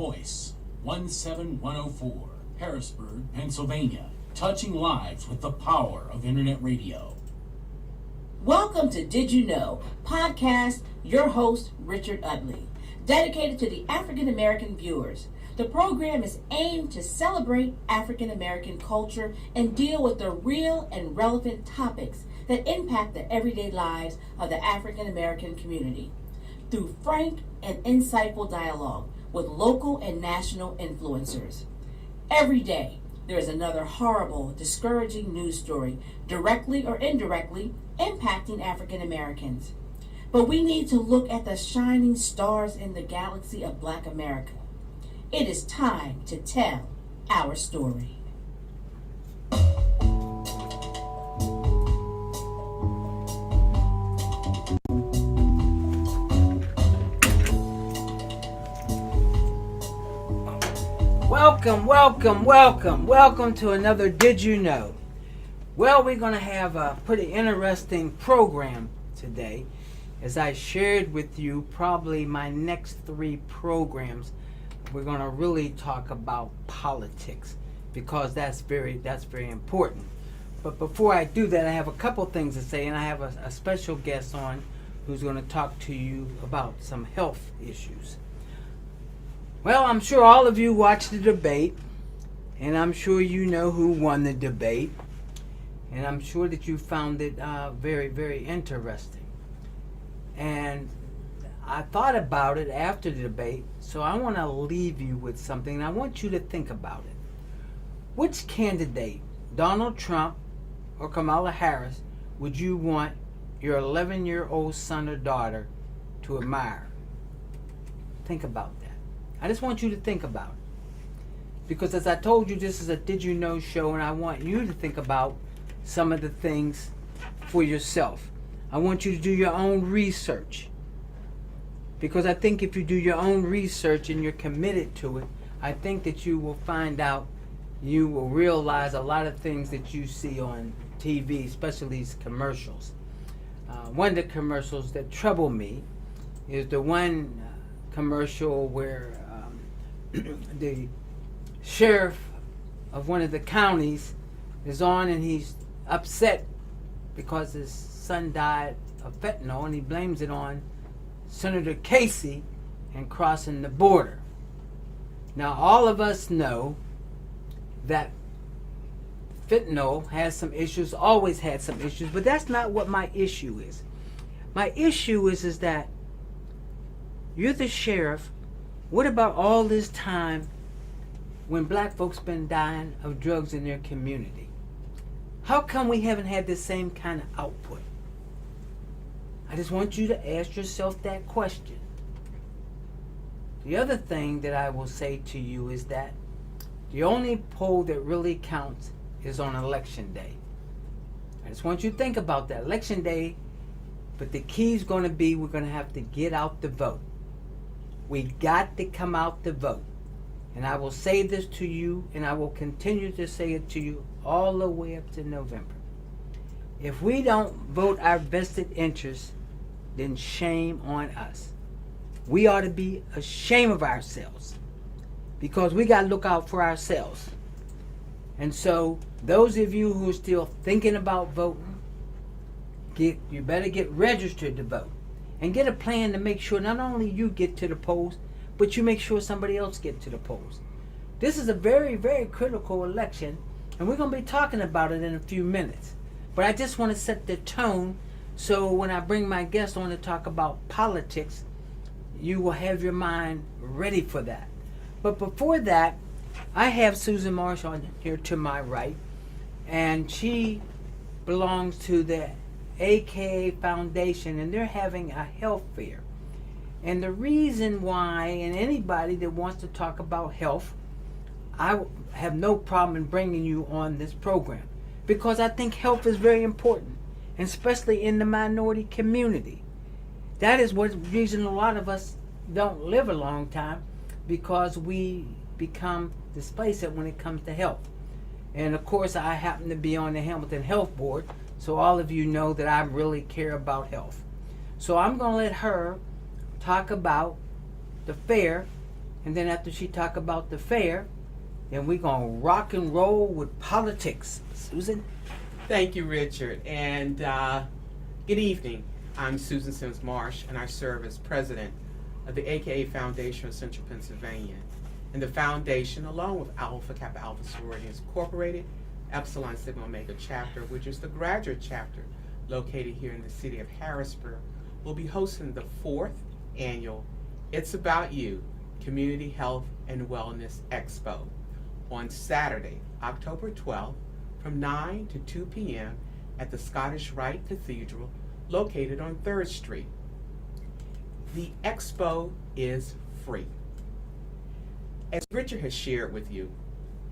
Voice, 17104, Harrisburg, Pennsylvania, touching lives with the power of internet radio. Welcome to Did You Know? Podcast, your host, Richard Utley, dedicated to the African American viewers. The program is aimed to celebrate African American culture and deal with the real and relevant topics that impact the everyday lives of the African American community through frank and insightful dialogue with local and national influencers. Every day, there is another horrible, discouraging news story, directly or indirectly, impacting African Americans. But we need to look at the shining stars in the galaxy of Black America. It is time to tell our story. Welcome to another Did You Know? Well, we're going to have a pretty interesting program today. As I shared with you, probably my next 3 programs, we're going to really talk about politics because that's very important. But before I do that, I have a couple things to say, and I have a special guest on who's going to talk to you about some health issues. Well, I'm sure all of you watched the debate, and I'm sure you know who won the debate, and I'm sure that you found it very, very interesting. And I thought about it after the debate, so I want to leave you with something, and I want you to think about it. Which candidate, Donald Trump or Kamala Harris, would you want your 11-year-old son or daughter to admire? Think about that. I just want you to think about it. Because as I told you, this is a Did You Know show, and I want you to think about some of the things for yourself. I want you to do your own research. Because I think if you do your own research and you're committed to it, I think that you will find out, you will realize a lot of things that you see on TV, especially these commercials. One of the commercials that trouble me is the one commercial where the sheriff of one of the counties is on, and he's upset because his son died of fentanyl, and he blames it on Senator Casey and crossing the border. Now, all of us know that fentanyl has some issues, always had some issues, but that's not what my issue is. My issue is that you're the sheriff. What about all this time when black folks been dying of drugs in their community? How come we haven't had the same kind of output? I just want you to ask yourself that question. The other thing that I will say to you is that the only poll that really counts is on election day. I just want you to think about that. Election day, but the key is going to be we're going to have to get out the vote. We got to come out to vote. And I will say this to you, and I will continue to say it to you all the way up to November. If we don't vote our vested interests, then shame on us. We ought to be ashamed of ourselves because we got to look out for ourselves. And so those of you who are still thinking about voting, you better get registered to vote. And get a plan to make sure not only you get to the polls, but you make sure somebody else gets to the polls. This is a very, very critical election, and we're going to be talking about it in a few minutes. But I just want to set the tone so when I bring my guest on to talk about politics, you will have your mind ready for that. But before that, I have Susan Marsh on here to my right, and she belongs to the A.K.A. Foundation, and they're having a health fair. And the reason why, and anybody that wants to talk about health, I have no problem in bringing you on this program because I think health is very important, and especially in the minority community. That is what reason a lot of us don't live a long time, because we become displaced when it comes to health. And of course, I happen to be on the Hamilton Health Board, so all of you know that I really care about health. So I'm going to let her talk about the fair And then after she talk about the fair, then we gonna rock and roll with politics. Susan? Thank you, Richard, and good evening. I'm Susan Sims Marsh, and I serve as president of the A.K.A. Foundation of Central Pennsylvania. And the foundation, along with Alpha Kappa Alpha Sororities Incorporated, Epsilon Sigma Omega chapter, which is the graduate chapter located here in the city of Harrisburg, will be hosting the 4th annual It's About You Community Health and Wellness Expo on Saturday, October 12th, from 9 to 2 p.m. at the Scottish Rite Cathedral located on 3rd Street. The expo is free. As Richard has shared with you,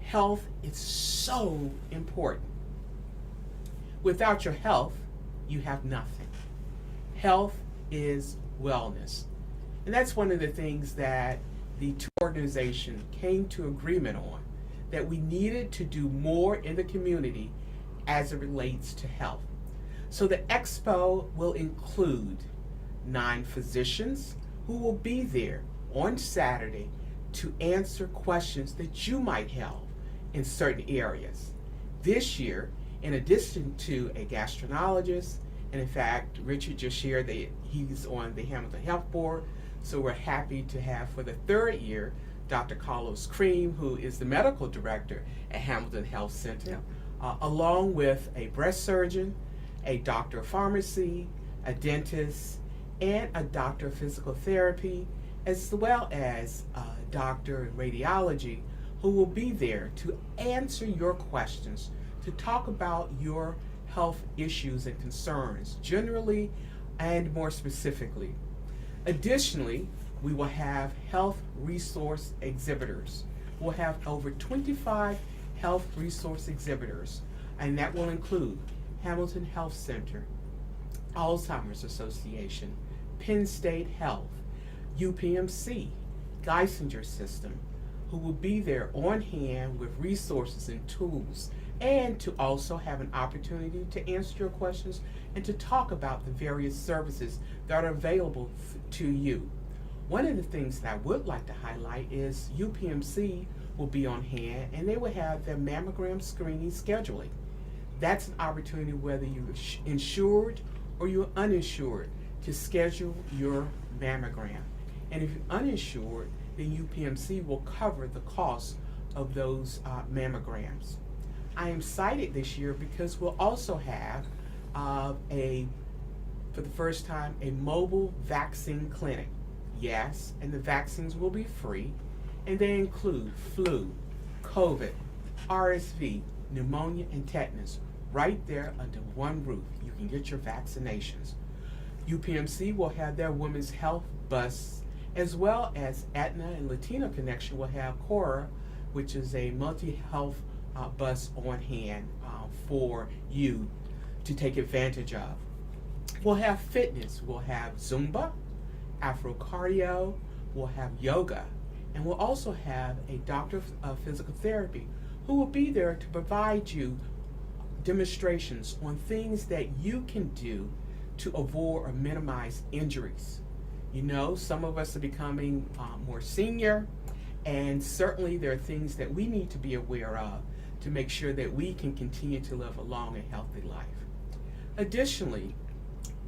health is so important. Without your health, you have nothing. Health is wellness. And that's one of the things that the two organizations came to agreement on, that we needed to do more in the community as it relates to health. So the expo will include 9 physicians who will be there on Saturday to answer questions that you might have in certain areas. This year, in addition to a gastroenterologist, and in fact, Richard just shared that he's on the Hamilton Health Board, so we're happy to have for the 3rd year Dr. Carlos Cream, who is the medical director at Hamilton Health Center, along with a breast surgeon, a doctor of pharmacy, a dentist, and a doctor of physical therapy, as well as a doctor in radiology, who will be there to answer your questions, to talk about your health issues and concerns, generally and more specifically. Additionally, we will have health resource exhibitors. We'll have over 25 health resource exhibitors, and that will include Hamilton Health Center, Alzheimer's Association, Penn State Health, UPMC, Geisinger System, who will be there on hand with resources and tools, and to also have an opportunity to answer your questions and to talk about the various services that are available to you. One of the things that I would like to highlight is UPMC will be on hand, and they will have their mammogram screening scheduling. That's an opportunity, whether you're insured or you're uninsured, to schedule your mammogram. And if you're uninsured, then UPMC will cover the cost of those mammograms. I am excited this year because we'll also have for the first time, a mobile vaccine clinic. Yes, and the vaccines will be free, and they include flu, COVID, RSV, pneumonia, and tetanus, right there under one roof. You can get your vaccinations. UPMC will have their women's health bus, as well as Aetna and Latino Connection will have Cora, which is a multi-health bus on hand for you to take advantage of. We'll have fitness. We'll have Zumba, Afro Cardio, we'll have yoga, and we'll also have a doctor of physical therapy who will be there to provide you demonstrations on things that you can do to avoid or minimize injuries. You know, some of us are becoming more senior, and certainly there are things that we need to be aware of to make sure that we can continue to live a long and healthy life. Additionally,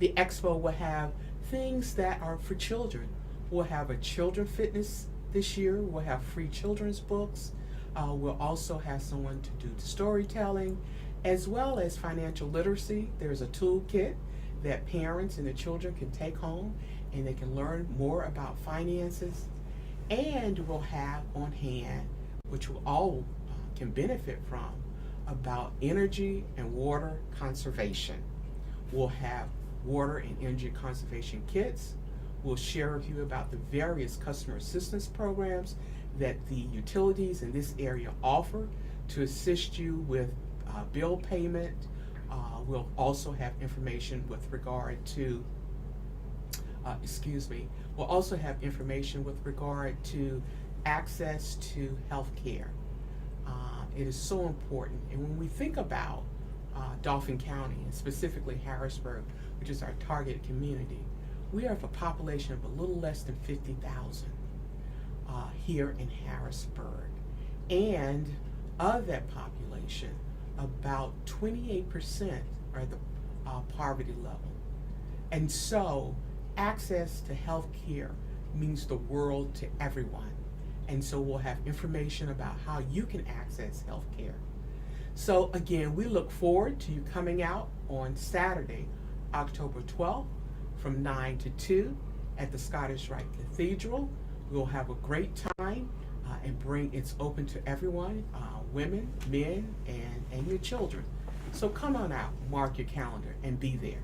the expo will have things that are for children. We'll have a children fitness this year. We'll have free children's books. We'll also have someone to do the storytelling, as well as financial literacy. There's a toolkit that parents and the children can take home, and they can learn more about finances. And we'll have on hand, which we all can benefit from, about energy and water conservation. We'll have water and energy conservation kits. We'll share with you about the various customer assistance programs that the utilities in this area offer to assist you with bill payment. We'll also have information with regard to, we'll also have information with regard to access to health care. It is so important. And when we think about Dauphin County, and specifically Harrisburg, which is our target community, we have a population of a little less than 50,000. here in Harrisburg. And of that population, about 28% are at the poverty level. And so access to health care means the world to everyone. And so we'll have information about how you can access health care. So again, we look forward to you coming out on Saturday, October 12th from 9 to 2 at the Scottish Rite Cathedral. We'll have a great time it's open to everyone, women, men, and your children. So come on out, mark your calendar, and be there.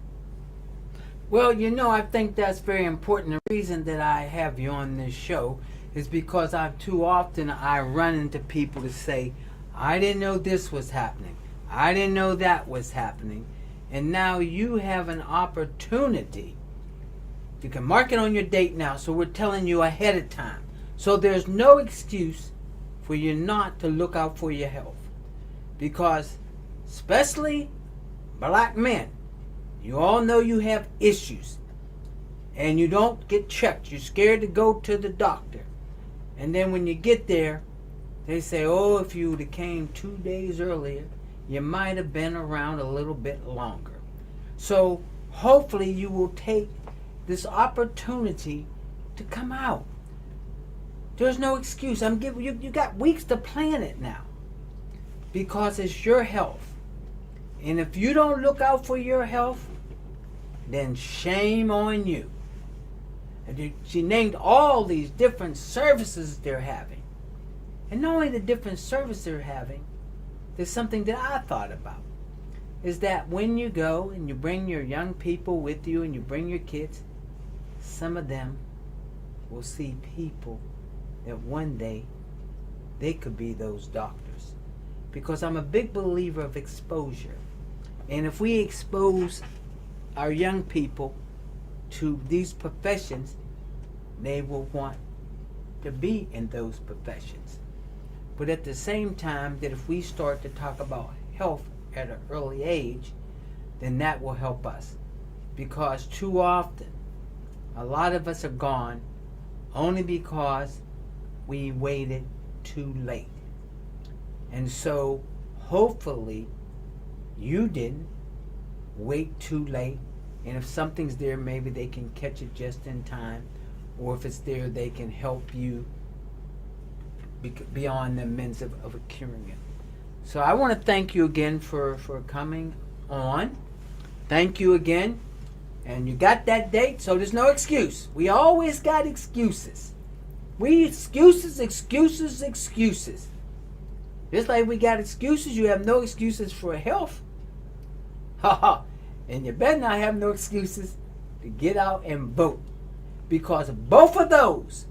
Well, I think that's very important. The reason that I have you on this show is because too often I run into people to say, I didn't know this was happening. I didn't know that was happening. And now you have an opportunity. You can mark it on your date now, so we're telling you ahead of time. So there's no excuse for you not to look out for your health. Because, especially black men, you all know you have issues. And you don't get checked. You're scared to go to the doctor. And then when you get there, they say, oh, if you would have came 2 days earlier, you might have been around a little bit longer. So hopefully you will take this opportunity to come out. There's no excuse. I'm giving you got weeks to plan it now. Because it's your health. And if you don't look out for your health, then shame on you. And she named all these different services they're having. And not only the different services they're having, there's something that I thought about. Is that when you go and you bring your young people with you and you bring your kids, some of them will see people that one day they could be those doctors. Because I'm a big believer of exposure. And if we expose our young people to these professions, they will want to be in those professions. But at the same time, that if we start to talk about health at an early age, then that will help us. Because too often, a lot of us are gone only because we waited too late. And so, hopefully, you didn't wait too late. And if something's there, maybe they can catch it just in time. Or if it's there, they can help you beyond the means of curing it. So I want to thank you again for coming on. Thank you again. And you got that date, so there's no excuse. We always got excuses. Excuses. Just like we got excuses, you have no excuses for health. And you better not have no excuses to get out and vote. Because both of those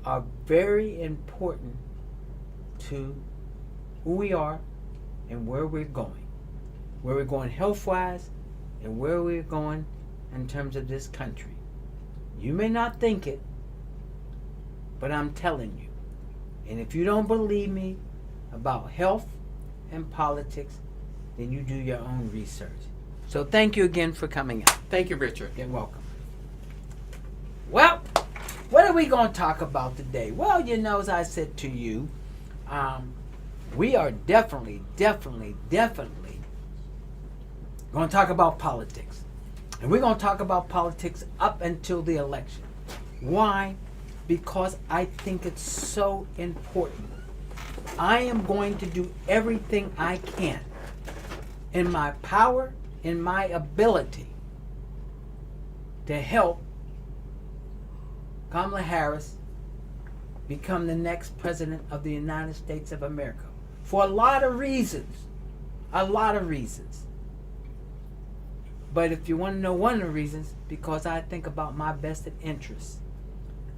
are very important to who we are and where we're going. Where we're going health-wise and where we're going in terms of this country. You may not think it, but I'm telling you. And if you don't believe me about health and politics, then you do your own research. So thank you again for coming out. Thank you, Richard. You're welcome. Well, what are we going to talk about today? Well, as I said to you, we are definitely going to talk about politics. And we're going to talk about politics up until the election. Why? Because I think it's so important. I am going to do everything I can in my power, in my ability to help Kamala Harris become the next president of the United States of America. For a lot of reasons. But if you want to know one of the reasons, because I think about my vested interests.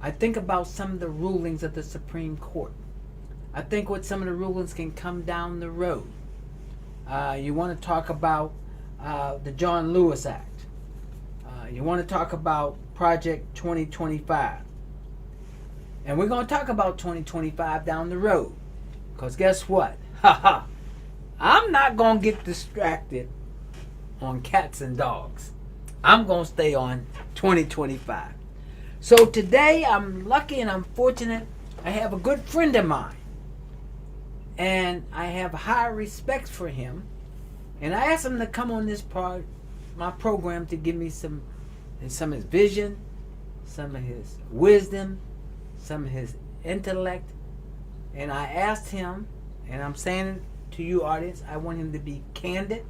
I think about some of the rulings of the Supreme Court. I think what some of the rulings can come down the road. You want to talk about the John Lewis Act. You want to talk about Project 2025. And we're going to talk about 2025 down the road. Because guess what? I'm not going to get distracted on cats and dogs. I'm going to stay on 2025. So today I'm lucky and I'm fortunate I have a good friend of mine, and I have high respect for him. And I asked him to come on my program to give me some of his vision, some of his wisdom, some of his intellect. And I asked him, and I'm saying it to you, audience, I want him to be candid.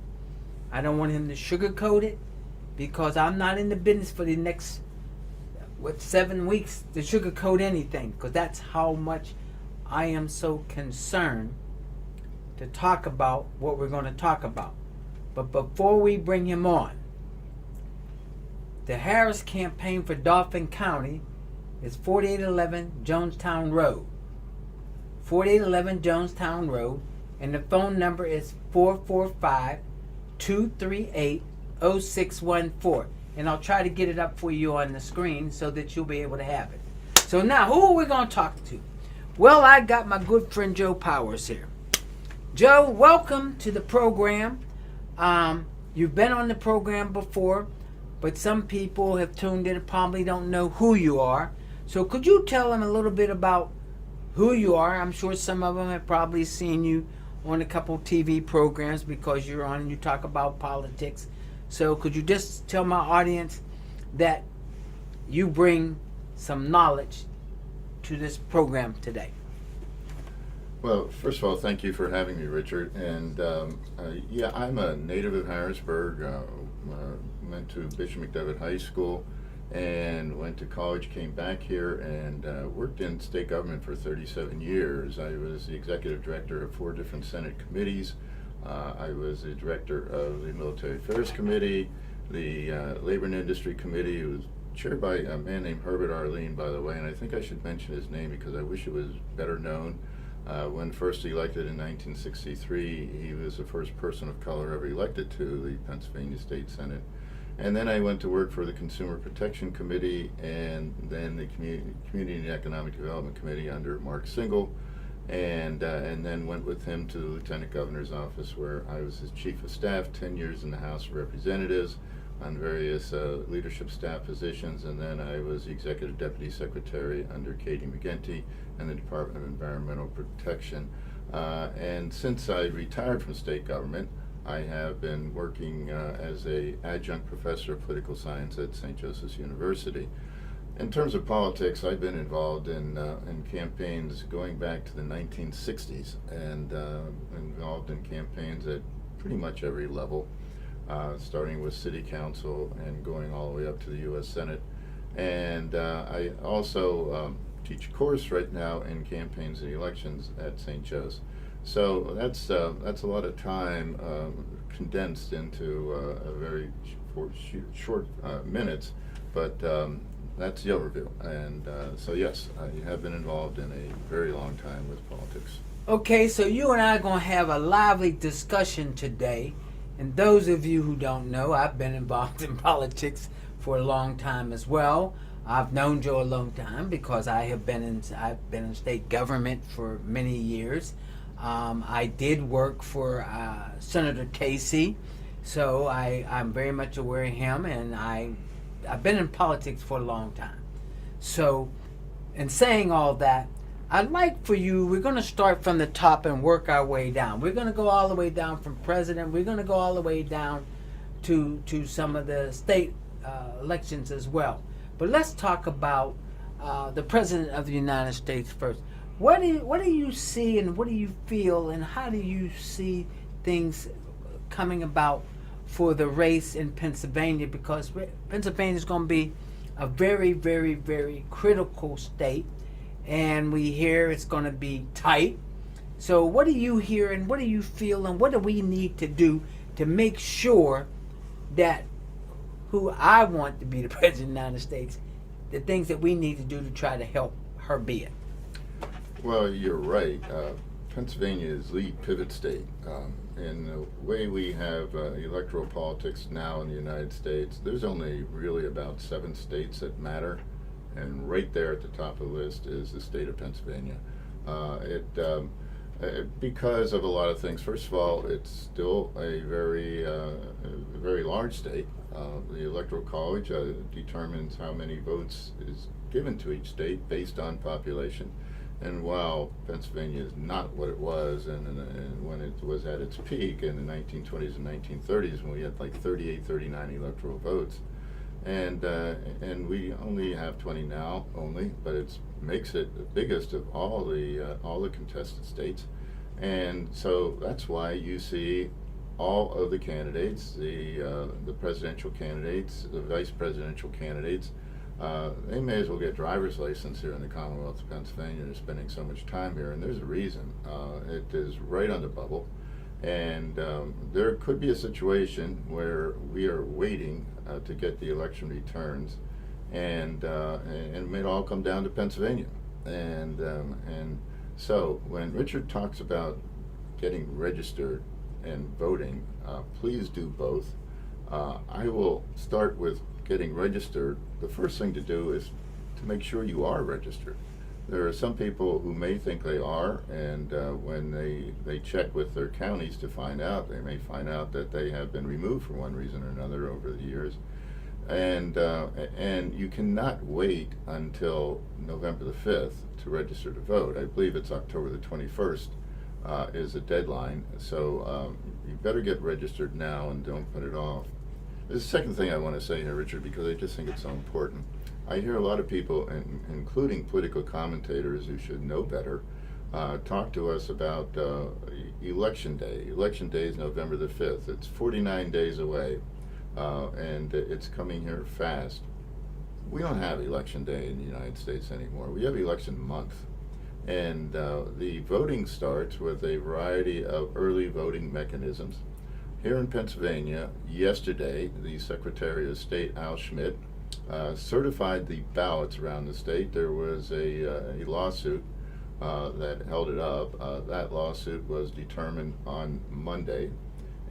I don't want him to sugarcoat it, because I'm not in the business for the next 7 weeks to sugarcoat anything, because that's how much I am so concerned to talk about what we're going to talk about. But before we bring him on, the Harris campaign for Dauphin County is 4811 Jonestown Road. 4811 Jonestown Road, and the phone number is 445-238-0614. And I'll try to get it up for you on the screen so that you'll be able to have it. So now, who are we going to talk to? Well, I got my good friend Joe Powers here. Joe, welcome to the program. You've been on the program before, but some people have tuned in and probably don't know who you are. So could you tell them a little bit about who you are? I'm sure some of them have probably seen you on a couple TV programs because you're on and you talk about politics. So could you just tell my audience that you bring some knowledge to this program today? Well, first of all, thank you for having me, Richard. And yeah, I'm a native of Harrisburg. Went to Bishop McDevitt High School and went to college, came back here, and worked in state government for 37 years. I was the executive director of 4 different Senate committees. I was the director of the Military Affairs Committee, the Labor and Industry Committee. It was chaired by a man named Herbert Arlene, by the way, and I think I should mention his name because I wish it was better known. When first elected in 1963, he was the first person of color ever elected to the Pennsylvania State Senate. And then I went to work for the Consumer Protection Committee and then the Community and Economic Development Committee under Mark Singal, and then went with him to the Lieutenant Governor's office, where I was his Chief of Staff, 10 years in the House of Representatives on various leadership staff positions, and then I was the Executive Deputy Secretary under Katie McGinty in the Department of Environmental Protection. And since I retired from state government, I have been working as an adjunct professor of political science at St. Joseph's University. In terms of politics, I've been involved in campaigns going back to the 1960s, and involved in campaigns at pretty much every level, starting with city council and going all the way up to the U.S. Senate. And I also teach a course right now in campaigns and elections at St. Joe's. So that's a lot of time condensed into a very short minutes, but that's the overview. And so yes, I have been involved in a very long time with politics. Okay, so you and I are going to have a lively discussion today. And those of you who don't know, I've been involved in politics for a long time as well. I've known Joe a long time because I've been in state government for many years. I did work for Senator Casey, so I'm very much aware of him, and I've been in politics for a long time. So, in saying all that, I'd like for you, we're going to start from the top and work our way down. We're going to go all the way down from president. We're going to go all the way down to some of the state elections as well. But let's talk about the President of the United States first. What do you see and what do you feel and how do you see things coming about for the race in Pennsylvania? Because Pennsylvania is going to be a very, very, very critical state, and we hear it's going to be tight. So what do you hear and what do you feel and what do we need to do to make sure that who I want to be the President of the United States, the things that we need to do to try to help her be it? Well, you're right. Pennsylvania is the pivot state. In the way we have electoral politics now in the United States, there's only really about 7 states that matter, and right there at the top of the list is the state of Pennsylvania. Because of a lot of things. First of all, it's still a very large state. The Electoral College determines how many votes is given to each state based on population. And while Pennsylvania is not what it was, and when it was at its peak in the 1920s and 1930s, when we had like 38, 39 electoral votes, and we only have 20 now only, but it makes it the biggest of all the contested states, and so that's why you see all of the candidates, the presidential candidates, the vice presidential candidates. They may as well get driver's license here in the Commonwealth of Pennsylvania. They're spending so much time here, and there's a reason. It is right on the bubble, and there could be a situation where we are waiting to get the election returns, and it may all come down to Pennsylvania. And so when Richard talks about getting registered and voting, please do both. I will start with getting registered. The first thing to do is to make sure you are registered. There are some people who may think they are, and when they check with their counties to find out, they may find out that they have been removed for one reason or another over the years. And you cannot wait until November the 5th to register to vote. I believe it's October the 21st is the deadline, so you better get registered now and don't put it off. There's a second thing I want to say here, Richard, because I just think it's so important. I hear a lot of people, including political commentators who should know better, talk to us about Election Day. Election Day is November the 5th. It's 49 days away, and it's coming here fast. We don't have Election Day in the United States anymore. We have Election Month. And the voting starts with a variety of early voting mechanisms. Here in Pennsylvania, yesterday, the Secretary of State, Al Schmidt, certified the ballots around the state. There was a lawsuit that held it up. That lawsuit was determined on Monday.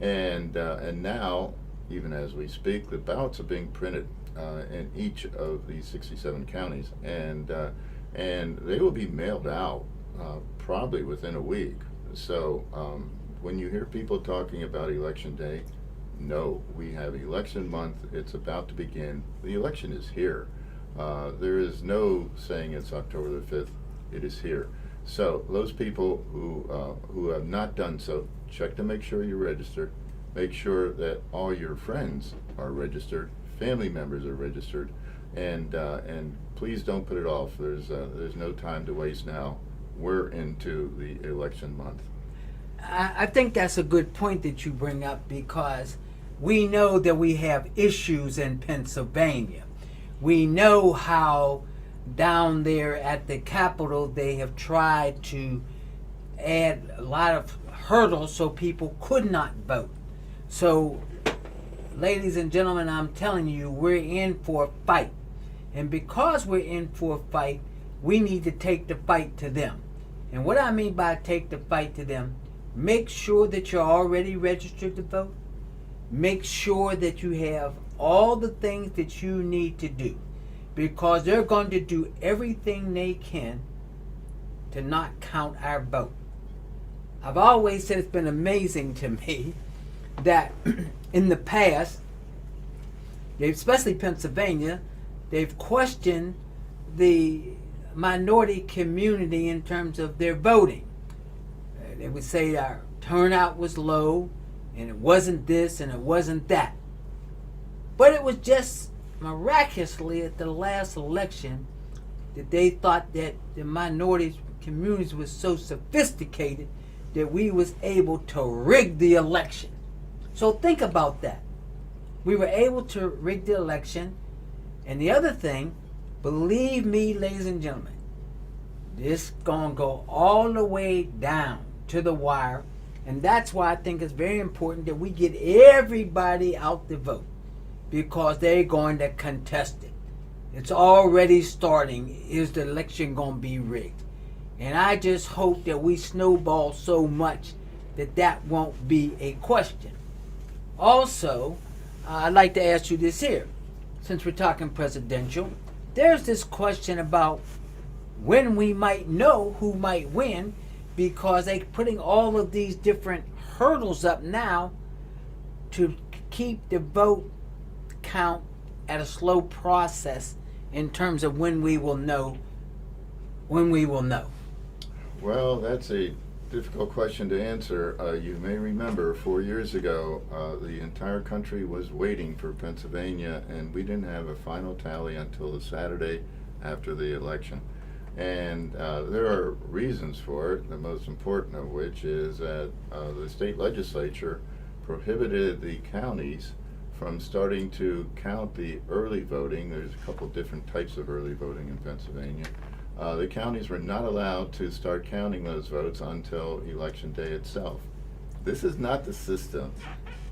And now, even as we speak, the ballots are being printed in each of the 67 counties. And they will be mailed out probably within a week. So when you hear people talking about Election Day, no, we have Election Month. It's about to begin. The election is here. There is no saying it's October the 5th. It is here. So those people who have not done so, check to make sure you're registered. Make sure that all your friends are registered, family members are registered, and please don't put it off. There's no time to waste now. We're into the election month. I think that's a good point that you bring up, because we know that we have issues in Pennsylvania. We know how down there at the Capitol they have tried to add a lot of hurdles so people could not vote. So, ladies and gentlemen, I'm telling you, we're in for a fight. And because we're in for a fight, we need to take the fight to them. And what I mean by take the fight to them, make sure that you're already registered to vote. Make sure that you have all the things that you need to do, because they're going to do everything they can to not count our vote. I've always said it's been amazing to me that in the past, especially Pennsylvania, they've questioned the minority community in terms of their voting. They would say our turnout was low, and it wasn't this and it wasn't that. But it was just miraculously at the last election that they thought that the minority communities was so sophisticated that we was able to rig the election. So think about that. We were able to rig the election. And the other thing, believe me, ladies and gentlemen, this gonna go all the way down to the wire. And that's why I think it's very important that we get everybody out to vote, because they're going to contest it. It's already starting. Is the election going to be rigged? And I just hope that we snowball so much that that won't be a question. Also, I'd like to ask you this here. Since we're talking presidential, there's this question about when we might know who might win, because they're putting all of these different hurdles up now to keep the vote count at a slow process in terms of when we will know. Well, that's a difficult question to answer. You may remember 4 years ago, the entire country was waiting for Pennsylvania, and we didn't have a final tally until the Saturday after the election. And there are reasons for it, the most important of which is that the state legislature prohibited the counties from starting to count the early voting. There's a couple different types of early voting in Pennsylvania. The counties were not allowed to start counting those votes until election day itself. This is not the system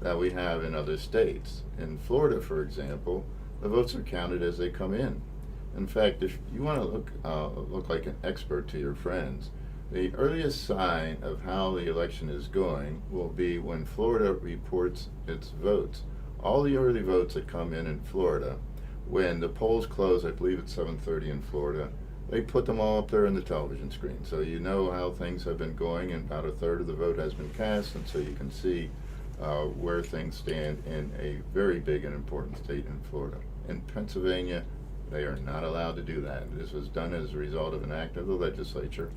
that we have in other states. In Florida, for example, the votes are counted as they come in. In fact, if you want to look like an expert to your friends, the earliest sign of how the election is going will be when Florida reports its votes. All the early votes that come in Florida, when the polls close, I believe it's 7:30 in Florida, they put them all up there on the television screen. So you know how things have been going, and about a third of the vote has been cast, and so you can see where things stand in a very big and important state in Florida. In Pennsylvania, they are not allowed to do that. This was done as a result of an act of the legislature,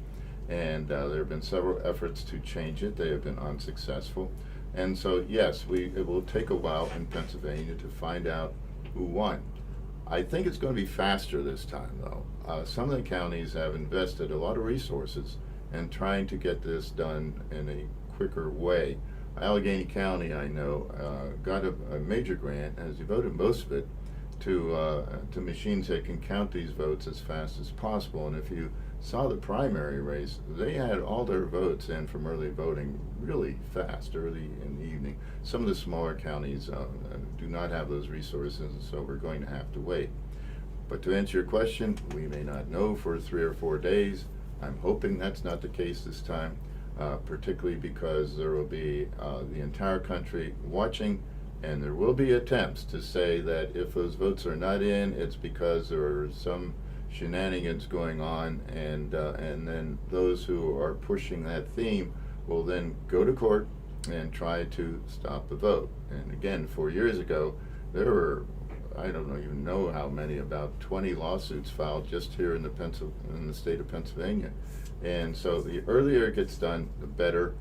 and there have been several efforts to change it. They have been unsuccessful. And so, yes, it will take a while in Pennsylvania to find out who won. I think it's going to be faster this time, though. Some of the counties have invested a lot of resources in trying to get this done in a quicker way. Allegheny County, I know, got a major grant, and has devoted most of it to machines that can count these votes as fast as possible. And if you saw the primary race, they had all their votes in from early voting really fast, early in the evening. Some of the smaller counties do not have those resources, so we're going to have to wait. But to answer your question, we may not know for 3 or 4 days. I'm hoping that's not the case this time, particularly because there will be the entire country watching, and there will be attempts to say that if those votes are not in, it's because there are some shenanigans going on, and then those who are pushing that theme will then go to court and try to stop the vote. And again, 4 years ago, there were, I don't even know how many, about 20 lawsuits filed just here in the state of Pennsylvania. And so the earlier it gets done, the better,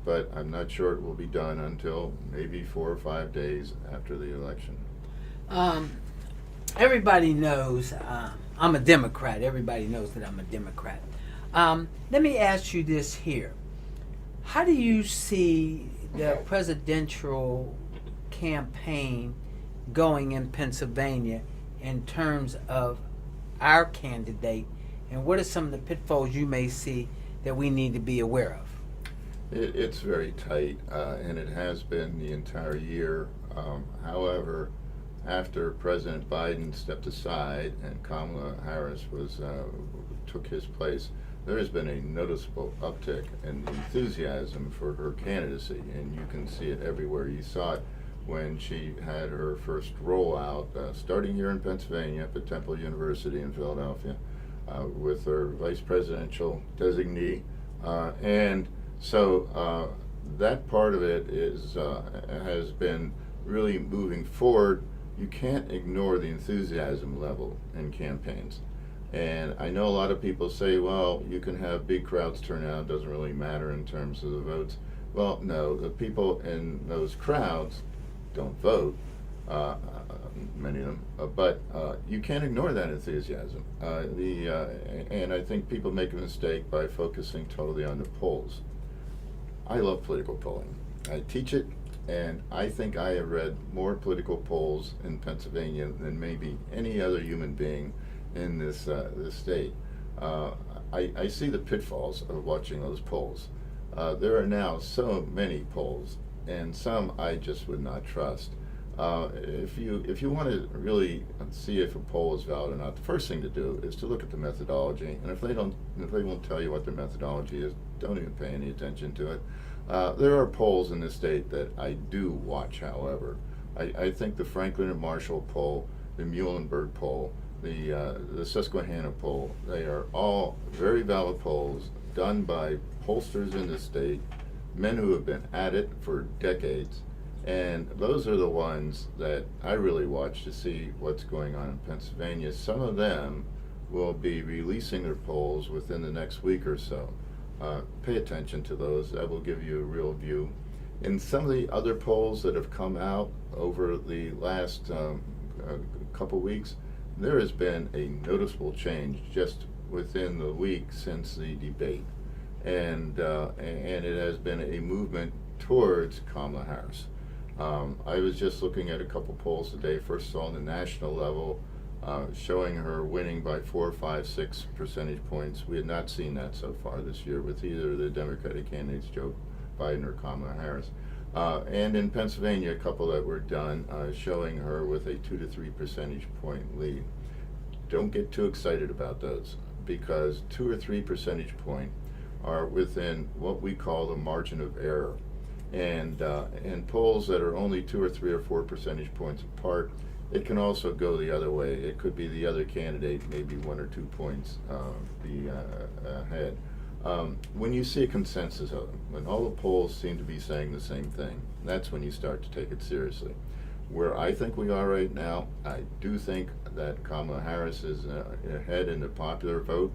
but I'm not sure it will be done until maybe 4 or 5 days after the election. Everybody knows I'm a Democrat. Everybody knows that I'm a Democrat. Let me ask you this here. How do you see the presidential campaign going in Pennsylvania in terms of our candidate, and what are some of the pitfalls you may see that we need to be aware of? It's very tight, and it has been the entire year. However, after President Biden stepped aside and Kamala Harris took his place, there has been a noticeable uptick in enthusiasm for her candidacy, and you can see it everywhere. You saw it when she had her first rollout, starting here in Pennsylvania at the Temple University in Philadelphia, with her vice presidential designee, and so that part of it has been really moving forward. You can't ignore the enthusiasm level in campaigns. And I know a lot of people say, well, you can have big crowds turn out, it doesn't really matter in terms of the votes. Well, no, the people in those crowds don't vote, many of them, but you can't ignore that enthusiasm. And I think people make a mistake by focusing totally on the polls. I love political polling. I teach it, and I think I have read more political polls in Pennsylvania than maybe any other human being in this state. I see the pitfalls of watching those polls. There are now so many polls, and some I just would not trust. If you want to really see if a poll is valid or not, the first thing to do is to look at the methodology. And if they won't tell you what their methodology is, don't even pay any attention to it. There are polls in this state that I do watch, however. I think the Franklin and Marshall poll, the Muhlenberg poll, the Susquehanna poll, they are all very valid polls done by pollsters in the state, men who have been at it for decades. And those are the ones that I really watch to see what's going on in Pennsylvania. Some of them will be releasing their polls within the next week or so. Pay attention to those. That will give you a real view. In some of the other polls that have come out over the last couple weeks, there has been a noticeable change just within the week since the debate, and it has been a movement towards Kamala Harris. I was just looking at a couple polls today. First on the national level, showing her winning by 4, 5, 6 percentage points. We had not seen that so far this year with either of the Democratic candidates, Joe Biden or Kamala Harris. And in Pennsylvania, a couple that were done, showing her with a 2 to 3 percentage point lead. Don't get too excited about those, because 2 or 3 percentage point are within what we call the margin of error. And polls that are only 2 or 3 or 4 percentage points apart, it can also go the other way. It could be the other candidate maybe 1 or 2 points ahead. When you see a consensus of them, when all the polls seem to be saying the same thing, that's when you start to take it seriously. Where I think we are right now, I do think that Kamala Harris is ahead in the popular vote.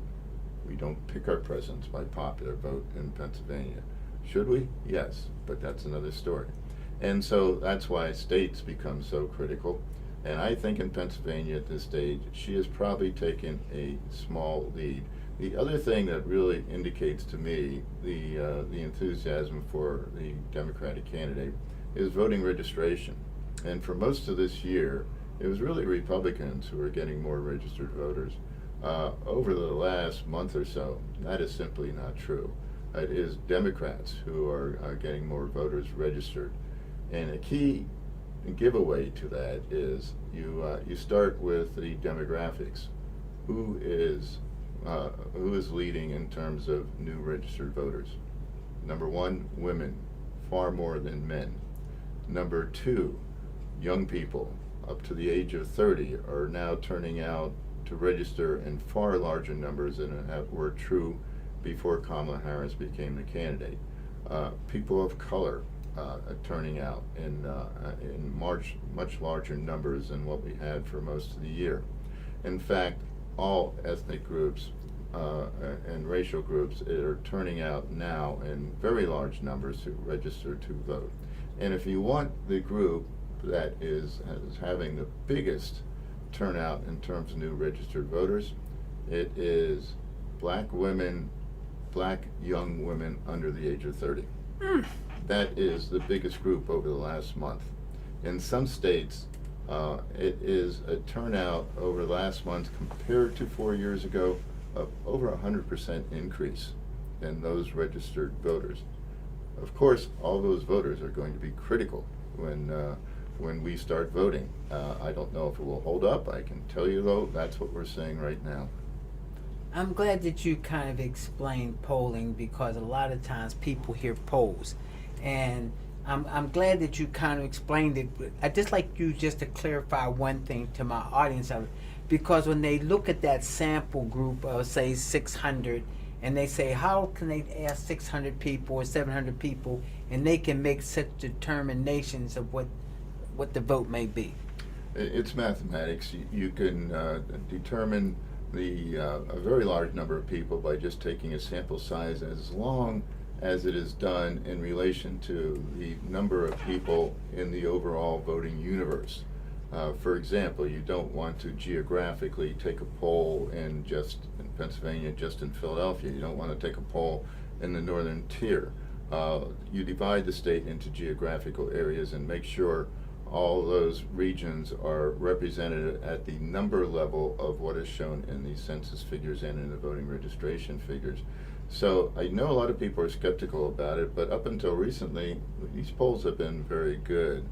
We don't pick our presidents by popular vote in Pennsylvania. Should we? Yes, but that's another story. And so that's why states become so critical. And I think in Pennsylvania at this stage, she has probably taken a small lead. The other thing that really indicates to me the enthusiasm for the Democratic candidate is voting registration. And for most of this year, it was really Republicans who were getting more registered voters. Over the last month or so, that is simply not true. It is Democrats who are getting more voters registered. And a key giveaway to that is you start with the demographics. Who is leading in terms of new registered voters? Number 1, women, far more than men. Number 2, young people up to the age of 30 are now turning out to register in far larger numbers than were true before Kamala Harris became the candidate. People of color turning out in much larger numbers than what we had for most of the year. In fact, all ethnic groups and racial groups are turning out now in very large numbers to register to vote. And if you want the group that is having the biggest turnout in terms of new registered voters, it is black women, black young women under the age of 30. That is the biggest group over the last month. In some states, it is a turnout over the last month compared to 4 years ago of over 100% increase in those registered voters. Of course, all those voters are going to be critical when we start voting. I don't know if it will hold up. I can tell you, though, that's what we're seeing right now. I'm glad that you kind of explained polling, because a lot of times people hear polls, and I'm glad that you kind of explained it. I'd just like you just to clarify one thing to my audience, because when they look at that sample group of, say, 600, and they say, how can they ask 600 people or 700 people, and they can make such determinations of what the vote may be? It's mathematics. You can determine a very large number of people by just taking a sample size, as long as it is done in relation to the number of people in the overall voting universe. For example, you don't want to geographically take a poll in Pennsylvania, just in Philadelphia. You don't want to take a poll in the northern tier. You divide the state into geographical areas and make sure all those regions are represented at the number level of what is shown in the census figures and in the voting registration figures. So I know a lot of people are skeptical about it, but up until recently, these polls have been very good.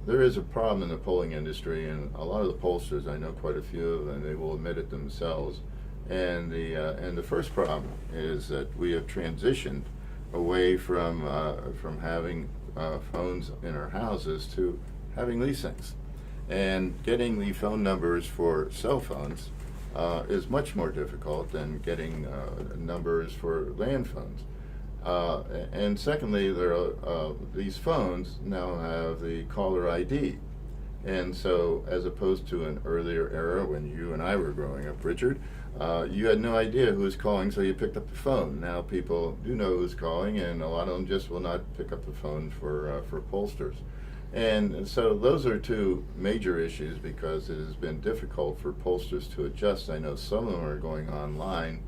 There is a problem in the polling industry, and a lot of the pollsters, I know quite a few of them, they will admit it themselves. And the first problem is that we have transitioned away from having phones in our houses to having these things. And getting the phone numbers for cell phones is much more difficult than getting numbers for land phones. And secondly, these phones now have the caller ID. And so, as opposed to an earlier era when you and I were growing up, Richard, You had no idea who was calling, so you picked up the phone. Now people do know who's calling, and a lot of them just will not pick up the phone for pollsters. And so those are two major issues because it has been difficult for pollsters to adjust. I know some of them are going online.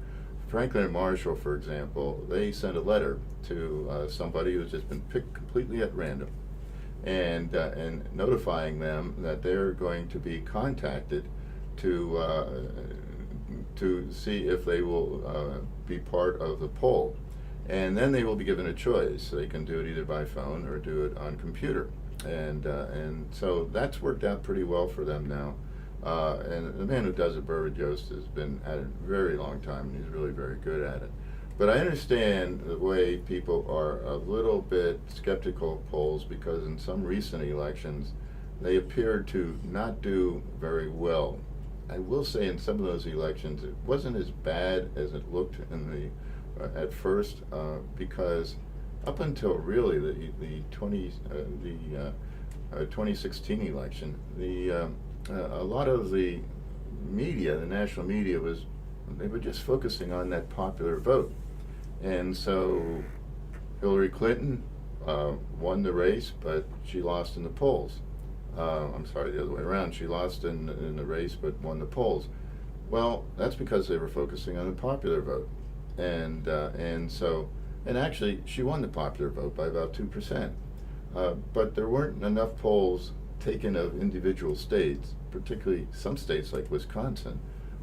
Franklin and Marshall, for example, they sent a letter to somebody who's just been picked completely at random, and notifying them that they're going to be contacted to see if they will be part of the poll, and then they will be given a choice. They can do it either by phone or do it on computer, and so that's worked out pretty well for them now. And the man who does it, Burwood Yost, has been at it a very long time, and he's really very good at it. But I understand the way people are a little bit skeptical of polls because in some recent elections, they appeared to not do very well. I will say in some of those elections, it wasn't as bad as it looked in the at first, because up until really the 2016 election, a lot of the media, the national media, they were just focusing on that popular vote. And so Hillary Clinton won the race, but she lost in the polls. I'm sorry, the other way around. She lost in the race, but won the polls. Well, that's because they were focusing on the popular vote. And actually, she won the popular vote by about 2%. But there weren't enough polls taken of individual states, particularly some states like Wisconsin,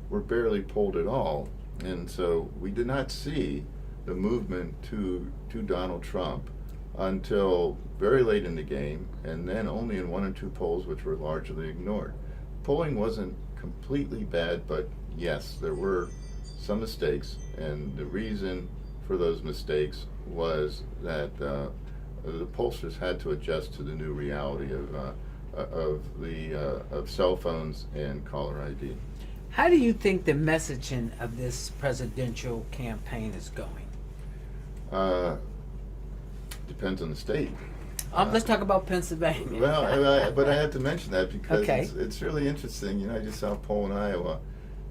were barely polled at all. And so we did not see the movement to Donald Trump until very late in the game, and then only in one or two polls, which were largely ignored. Polling wasn't completely bad, but yes, there were some mistakes, and the reason for those mistakes was that the pollsters had to adjust to the new reality of cell phones and caller ID. How do you think the messaging of this presidential campaign is going? Depends on the state. Let's talk about Pennsylvania. Well, but I have to mention that because Okay. it's really interesting. You know, I just saw a poll in Iowa,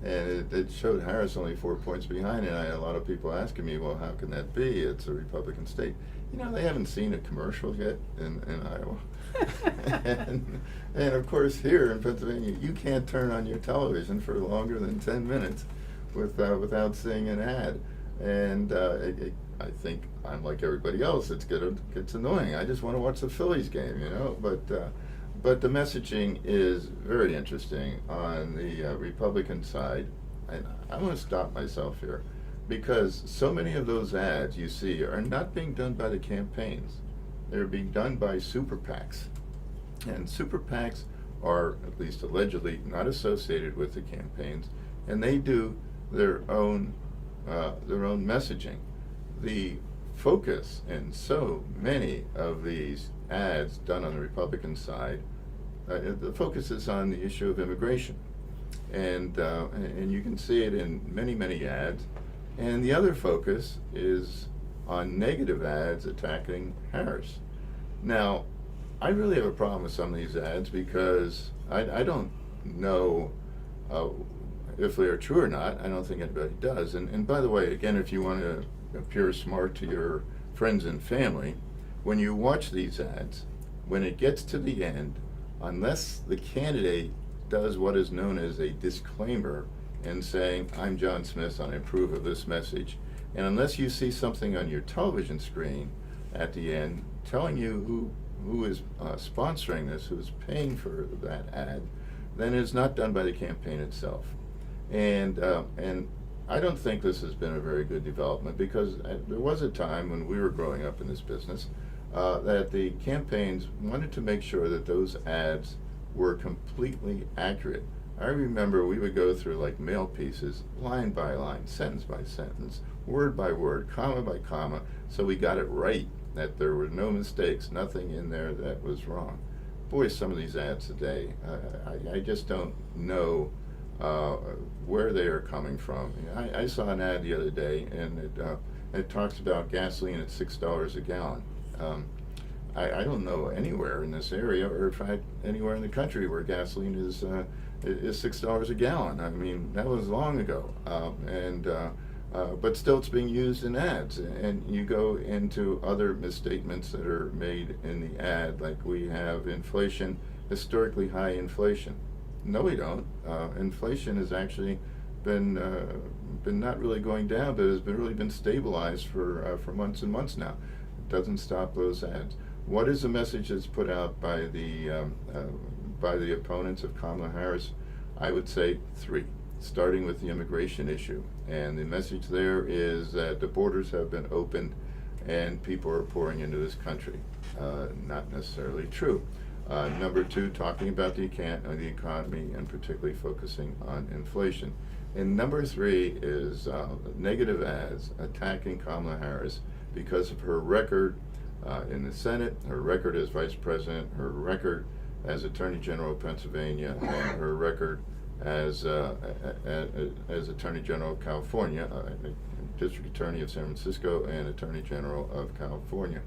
and it showed Harris only 4 points behind, and I had a lot of people asking me, well, how can that be? It's a Republican state. You know, they haven't seen a commercial yet in Iowa. and of course, here in Pennsylvania, you can't turn on your television for longer than 10 minutes without seeing an ad. And I think I'm like everybody else. It gets annoying. I just want to watch the Phillies game, you know. But the messaging is very interesting on the Republican side. And I want to stop myself here because so many of those ads you see are not being done by the campaigns. They're being done by super PACs. And super PACs are, at least allegedly, not associated with the campaigns, and they do their own messaging. The focus in so many of these ads done on the Republican side, the focus is on the issue of immigration, and you can see it in many ads. And the other focus is on negative ads attacking Harris. Now, I really have a problem with some of these ads because I don't know if they are true or not. I don't think anybody does. And by the way, again, if you want to appear smart to your friends and family, when you watch these ads, when it gets to the end, unless the candidate does what is known as a disclaimer and saying, I'm John Smith and I approve of this message, and unless you see something on your television screen at the end telling you who is sponsoring this, who is paying for that ad, then it's not done by the campaign itself. And I don't think this has been a very good development because there was a time when we were growing up in this business that the campaigns wanted to make sure that those ads were completely accurate. I remember we would go through like mail pieces, line by line, sentence by sentence, word by word, comma by comma, so we got it right, that there were no mistakes, nothing in there that was wrong. Boy, some of these ads today, I just don't know where they are coming from. I saw an ad the other day, and it talks about gasoline at $6 a gallon. I don't know anywhere in this area, or in fact anywhere in the country, where gasoline is $6 a gallon. I mean, that was long ago, but still it's being used in ads. And you go into other misstatements that are made in the ad, like we have inflation, historically high inflation. No, we don't. Inflation has actually been not really going down, but has really been stabilized for months and months now. It doesn't stop those ads. What is the message that's put out by the opponents of Kamala Harris? I would say three, starting with the immigration issue. And the message there is that the borders have been opened and people are pouring into this country. Not necessarily true. Number two, talking about the economy and particularly focusing on inflation. And number three is negative ads attacking Kamala Harris because of her record in the Senate, her record as Vice President, her record as Attorney General of Pennsylvania, and her record as Attorney General of California, District Attorney of San Francisco, and Attorney General of California.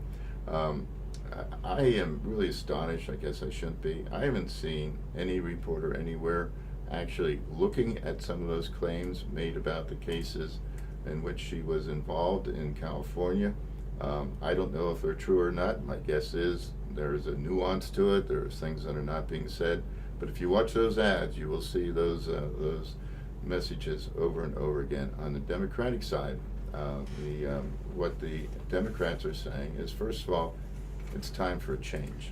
I am really astonished. I guess I shouldn't be. I haven't seen any reporter anywhere actually looking at some of those claims made about the cases in which she was involved in California. I don't know if they're true or not. My guess is there's a nuance to it. There's things that are not being said. But if you watch those ads, you will see those messages over and over again. On the Democratic side, what the Democrats are saying is, first of all, it's time for a change,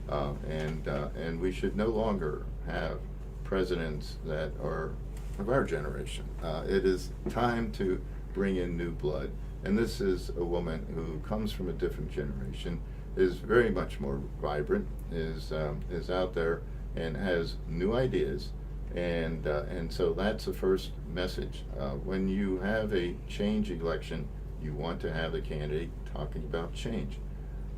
and we should no longer have presidents that are of our generation. It is time to bring in new blood, and this is a woman who comes from a different generation, is very much more vibrant, is out there, and has new ideas, and so that's the first message. When you have a change election, you want to have the candidate talking about change.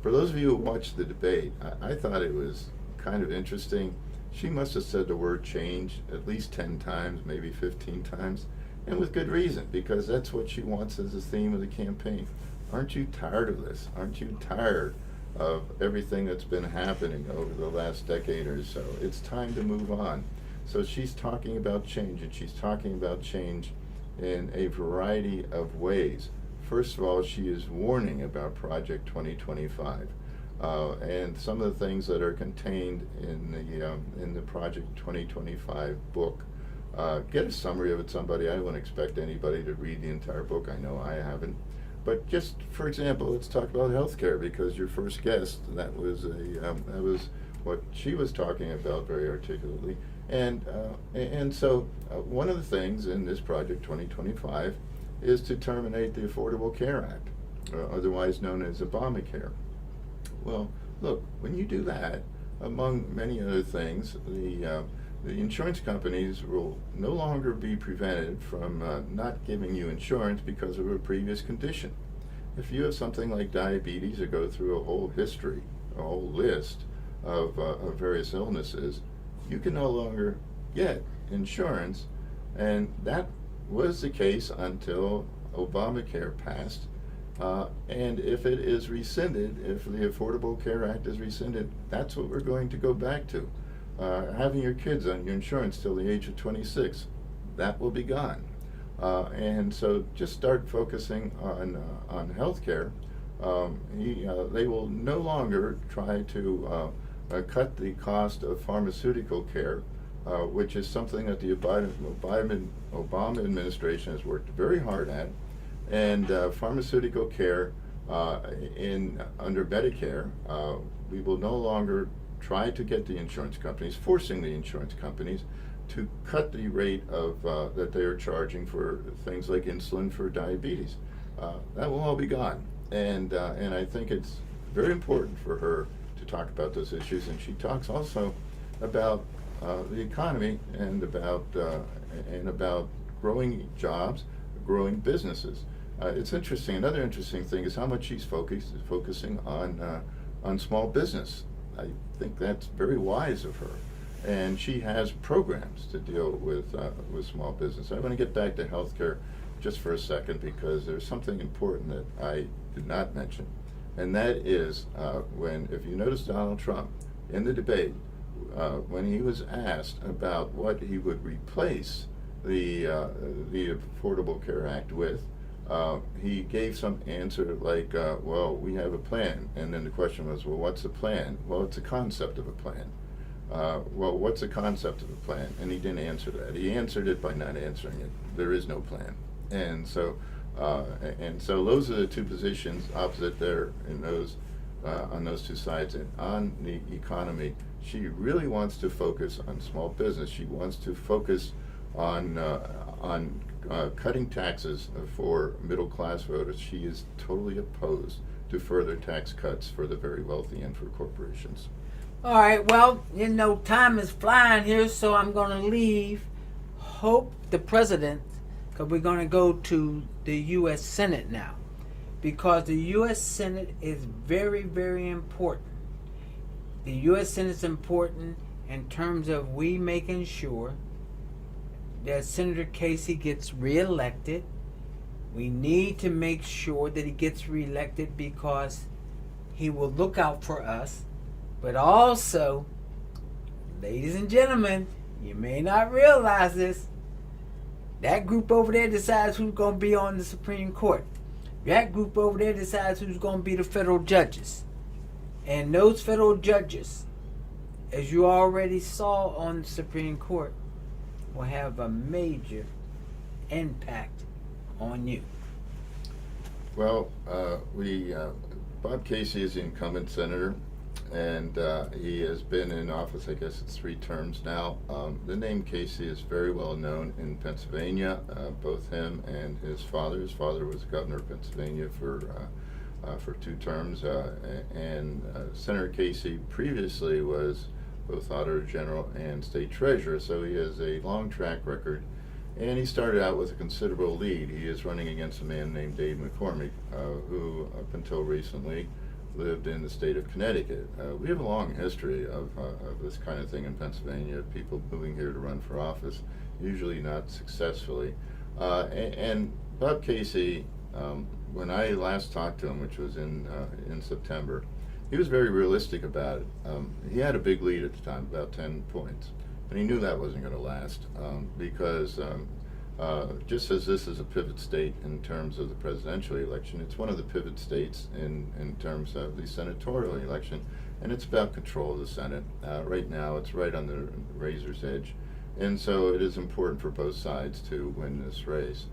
For those of you who watched the debate, I thought it was kind of interesting. She must have said the word change at least 10 times, maybe 15 times, and with good reason, because that's what she wants as the theme of the campaign. Aren't you tired of this? Aren't you tired of everything that's been happening over the last decade or so? It's time to move on. So she's talking about change, and she's talking about change in a variety of ways. First of all, she is warning about Project 2025 and some of the things that are contained in the Project 2025 book. Get a summary of it, somebody. I don't expect anybody to read the entire book. I know I haven't. But just for example, let's talk about healthcare, because your first guest, that was what she was talking about very articulately. And so one of the things in this Project 2025 is to terminate the Affordable Care Act, otherwise known as Obamacare. Well, look, when you do that, among many other things, the insurance companies will no longer be prevented from not giving you insurance because of a previous condition. If you have something like diabetes, or go through a whole history, a whole list of various illnesses, you can no longer get insurance, and that was the case until Obamacare passed. And if it is rescinded, if the Affordable Care Act is rescinded, that's what we're going to go back to. Having your kids on your insurance till the age of 26, that will be gone. And so just start focusing on health care. They will no longer try to cut the cost of pharmaceutical care, which is something that the Obama administration has worked very hard at. And pharmaceutical care under Medicare, we will no longer try to get the insurance companies, forcing the insurance companies to cut the rate of that they are charging for things like insulin for diabetes. That will all be gone. And I think it's very important for her to talk about those issues. And she talks also about the economy and about growing jobs, growing businesses. It's interesting. Another interesting thing is how much she's focusing on small business. I think that's very wise of her, and she has programs to deal with small business. I want to get back to healthcare just for a second, because there's something important that I did not mention, and that is if you notice Donald Trump in the debate, when he was asked about what he would replace the Affordable Care Act with, he gave some answer like, well, we have a plan. And then the question was, well, what's the plan? Well, it's a concept of a plan. Well, what's the concept of a plan? And he didn't answer that. He answered it by not answering it. There is no plan. And so those are the two positions opposite there in those on those two sides. And on the economy, she really wants to focus on small business. She wants to focus on cutting taxes for middle class voters. She is totally opposed to further tax cuts for the very wealthy and for corporations. All right, well, time is flying here, so I'm going to leave Hope, the president, because we're going to go to the U.S. Senate now. Because the U.S. Senate is very, very important. The U.S. Senate is important in terms of we making sure that Senator Casey gets reelected. We need to make sure that he gets reelected because he will look out for us. But also, ladies and gentlemen, you may not realize this, that group over there decides who's going to be on the Supreme Court. That group over there decides who's going to be the federal judges. And those federal judges, as you already saw on the Supreme Court, will have a major impact on you. Well, Bob Casey is the incumbent senator, and he has been in office, I guess it's 3 terms now. The name Casey is very well known in Pennsylvania, both him and his father. His father was governor of Pennsylvania for 2 terms, and Senator Casey previously was both Auditor General and State Treasurer, so he has a long track record. And he started out with a considerable lead. He is running against a man named Dave McCormick, who up until recently lived in the state of Connecticut. We have a long history of this kind of thing in Pennsylvania, people moving here to run for office, usually not successfully. And Bob Casey, when I last talked to him, which was in September, he was very realistic about it. He had a big lead at the time, about 10 points. And he knew that wasn't going to last because just as this is a pivot state in terms of the presidential election, it's one of the pivot states in terms of the senatorial election, and it's about control of the Senate. Right now, it's right on the razor's edge, and so it is important for both sides to win this race.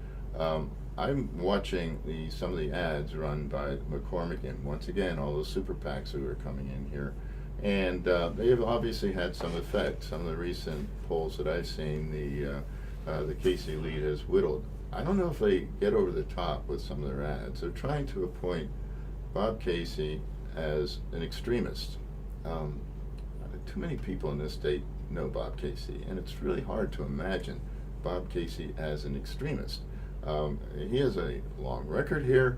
I'm watching some of the ads run by McCormick and, once again, all those super PACs who are coming in here. And they have obviously had some effect. Some of the recent polls that I've seen, the Casey lead has whittled. I don't know if they get over the top with some of their ads. They're trying to appoint Bob Casey as an extremist. Too many people in this state know Bob Casey, and it's really hard to imagine Bob Casey as an extremist. He has a long record here.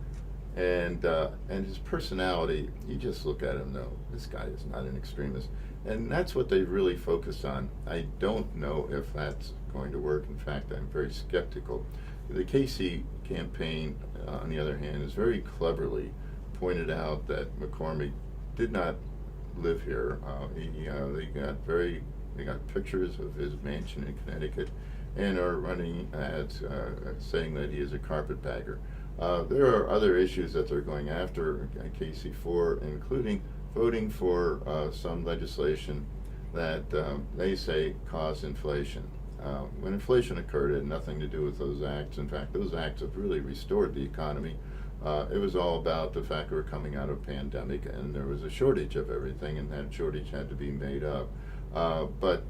And his personality, you just look at him, no, this guy is not an extremist. And that's what they really focus on. I don't know if that's going to work. In fact, I'm very skeptical. The Casey campaign, on the other hand, has very cleverly pointed out that McCormick did not live here. They got pictures of his mansion in Connecticut and are running ads saying that he is a carpetbagger. There are other issues that they're going after Casey for, including voting for some legislation that they say caused inflation. When inflation occurred, it had nothing to do with those acts. In fact, those acts have really restored the economy. It was all about the fact that we're coming out of a pandemic and there was a shortage of everything, and that shortage had to be made up. But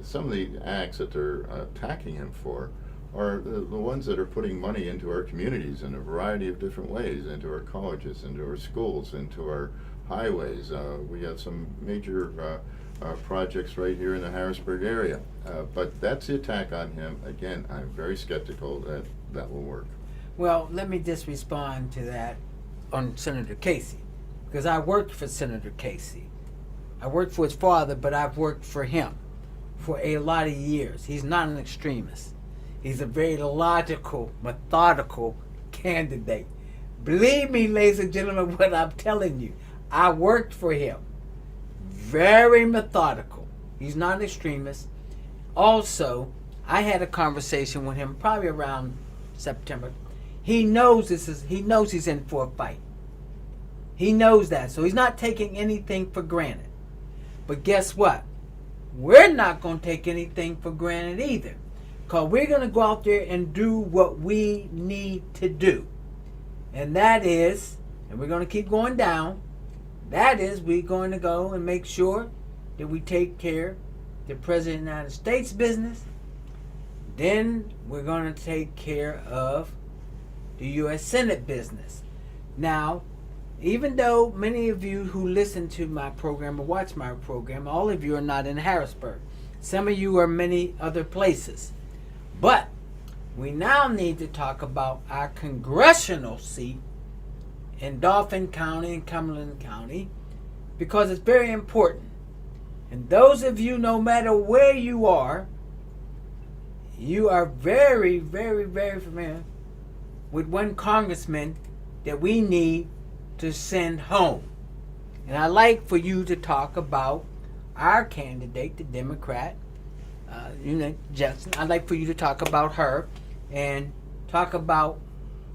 some of the acts that they're attacking him for are the ones that are putting money into our communities in a variety of different ways, into our colleges, into our schools, into our highways. We have some major projects right here in the Harrisburg area. But that's the attack on him. Again, I'm very skeptical that that will work. Well, let me just respond to that on Senator Casey, because I worked for Senator Casey. I worked for his father, but I've worked for him for a lot of years. He's not an extremist. He's a very logical, methodical candidate. Believe me, ladies and gentlemen, what I'm telling you. I worked for him. Very methodical. He's not an extremist. Also, I had a conversation with him probably around September. He knows he knows he's in for a fight. He knows that. So he's not taking anything for granted. But guess what? We're not going to take anything for granted either. Because we're going to go out there and do what we need to do. And that is, and we're going to keep going down, that is, we're going to go and make sure that we take care of the President of the United States business. Then we're going to take care of the U.S. Senate business. Now, even though many of you who listen to my program or watch my program, all of you are not in Harrisburg. Some of you are many other places. But we now need to talk about our congressional seat in Dauphin County and Cumberland County, because it's very important. And those of you, no matter where you are very, very, very familiar with one congressman that we need to send home. And I'd like for you to talk about our candidate, the Democrat, Jackson. I'd like for you to talk about her and talk about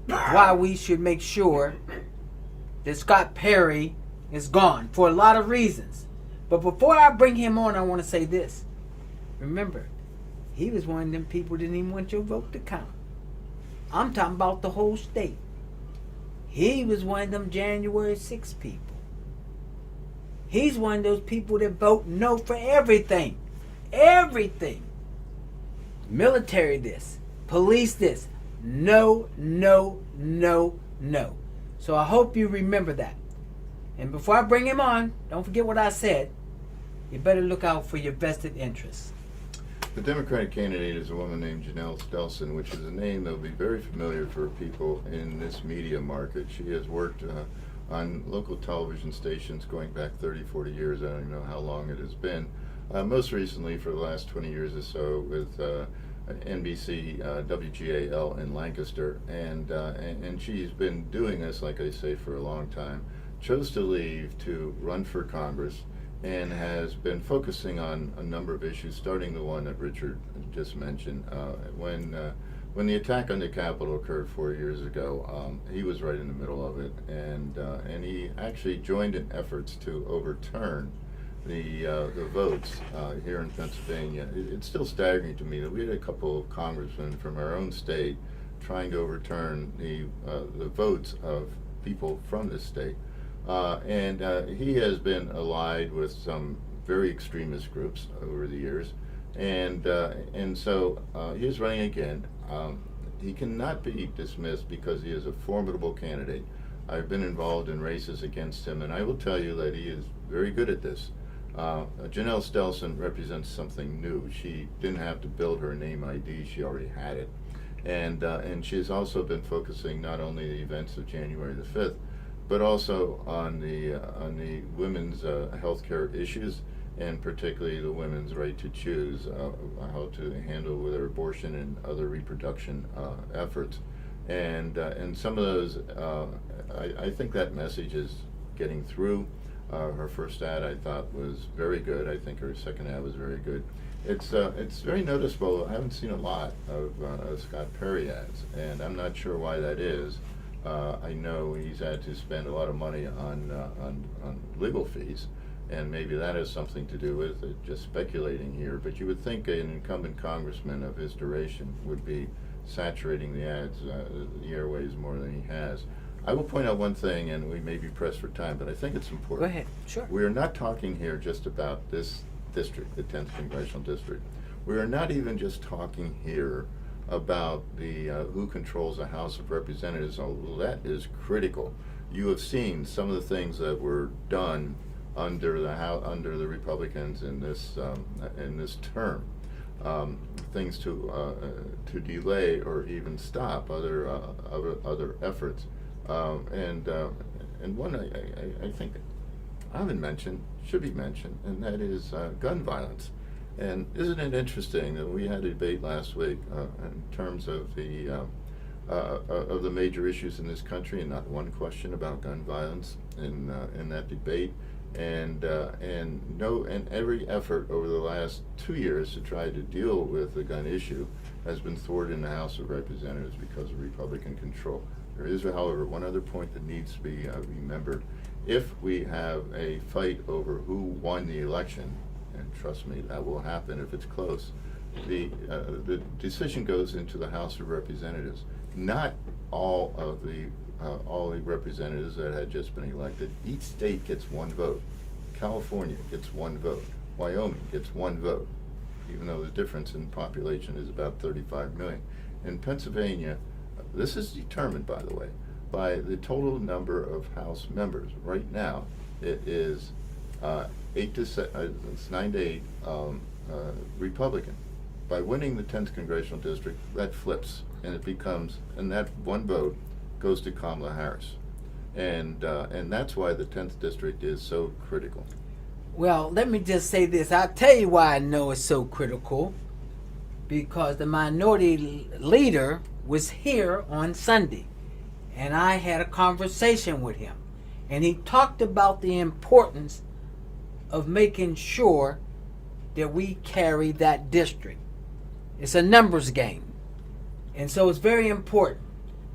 why we should make sure that Scott Perry is gone for a lot of reasons. But before I bring him on, I want to say this. Remember, he was one of them people who didn't even want your vote to count. I'm talking about the whole state. He was one of them January 6 people. He's one of those people that vote no for everything. Everything. Military this. Police this. No, no, no, no. So I hope you remember that. And before I bring him on, don't forget what I said. You better look out for your vested interests. The Democratic candidate is a woman named Janelle Stelson, which is a name that will be very familiar for people in this media market. She has worked on local television stations going back 30, 40 years. I don't even know how long it has been. Most recently, for the last 20 years or so, with NBC, WGAL in Lancaster. And she's been doing this, like I say, for a long time. Chose to leave to run for Congress, and has been focusing on a number of issues, starting the one that Richard just mentioned. When the attack on the Capitol occurred 4 years ago, he was right in the middle of it, and he actually joined in efforts to overturn the votes here in Pennsylvania. It's still staggering to me that we had a couple of congressmen from our own state trying to overturn the votes of people from this state. He has been allied with some very extremist groups over the years, and so he is running again. He cannot be dismissed because he is a formidable candidate. I've been involved in races against him, and I will tell you that he is very good at this. Janelle Stelson represents something new. She didn't have to build her name ID; she already had it, and she's also been focusing not only the events of January the 5th, but also on the women's health care issues, and particularly the women's right to choose how to handle with their abortion and other reproduction efforts. And some of those, I think that message is getting through. Her first ad, I thought, was very good. I think her second ad was very good. It's very noticeable. I haven't seen a lot of Scott Perry ads, and I'm not sure why that is. I know he's had to spend a lot of money on legal fees, and maybe that has something to do with it, just speculating here. But you would think an incumbent congressman of his duration would be saturating the ads, the airways more than he has. I will point out one thing, and we may be pressed for time, but I think it's important. Go ahead. Sure. We are not talking here just about this district, the 10th Congressional District. We are not even just talking here about the who controls the House of Representatives. Although that is critical. You have seen some of the things that were done under the Republicans in this term, things to delay or even stop other efforts. And one I think I haven't mentioned, should be mentioned, and that is gun violence. And isn't it interesting that we had a debate last week in terms of the of the major issues in this country, and not one question about gun violence in that debate. And every effort over the last 2 years to try to deal with the gun issue has been thwarted in the House of Representatives because of Republican control. There is, however, one other point that needs to be remembered. If we have a fight over who won the election, and trust me, that will happen if it's close, the decision goes into the House of Representatives. Not all the representatives that had just been elected. Each state gets one vote. California gets one vote. Wyoming gets one vote, even though the difference in population is about 35 million. In Pennsylvania, this is determined, by the way, by the total number of House members. Right now, it is 9 to 8 Republican. By winning the 10th congressional district, that flips, and it becomes, and that one vote goes to Kamala Harris, and that's why the 10th district is so critical. Well, let me just say this. I'll tell you why I know it's so critical. Because the minority leader was here on Sunday, and I had a conversation with him, and he talked about the importance of making sure that we carry that district. It's a numbers game, and so it's very important.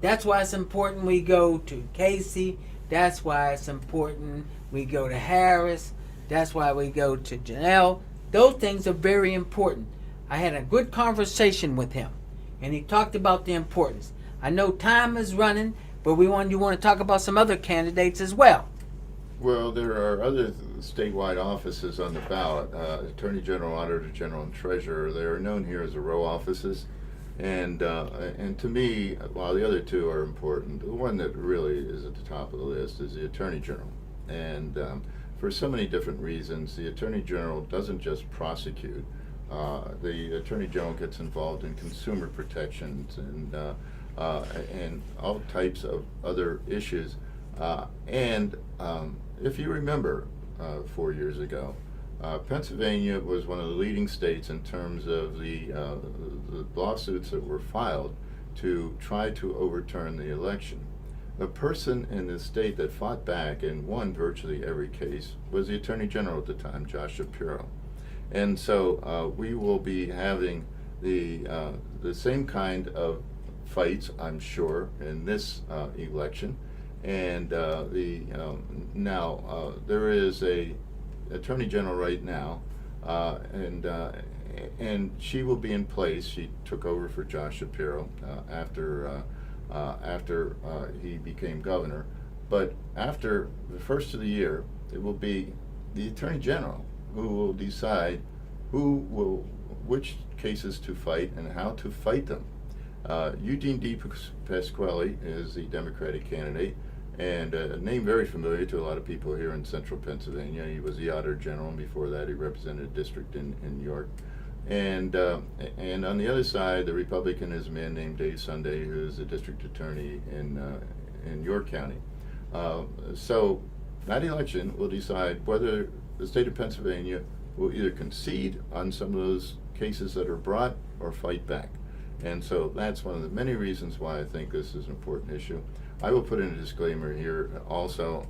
That's why it's important we go to Casey. That's why it's important we go to Harris. That's why we go to Janelle. Those things are very important. I had a good conversation with him, and he talked about the importance. I know time is running, but you want to talk about some other candidates as well. Well, there are other statewide offices on the ballot. Attorney General, Auditor General, and Treasurer. They are known here as the row offices. And to me, while the other two are important, the one that really is at the top of the list is the Attorney General. And for so many different reasons, the Attorney General doesn't just prosecute. The Attorney General gets involved in consumer protections and all types of other issues. If you remember, 4 years ago, Pennsylvania was one of the leading states in terms of the lawsuits that were filed to try to overturn the election. The person in the state that fought back and won virtually every case was the Attorney General at the time, Josh Shapiro. And so we will be having the same kind of fights, I'm sure, in this election. And now there is a Attorney General right now, and she will be in place. She took over for Josh Shapiro after he became governor. But after the first of the year, it will be the Attorney General who will decide which cases to fight and how to fight them. Eugene D. Pasquale is the Democratic candidate, and a name very familiar to a lot of people here in central Pennsylvania. He was the Auditor General, and before that he represented a district in New York. And on the other side, the Republican is a man named Dave Sunday, who is the district attorney in York County. So that election will decide whether the state of Pennsylvania will either concede on some of those cases that are brought or fight back. And so that's one of the many reasons why I think this is an important issue. I will put in a disclaimer here also.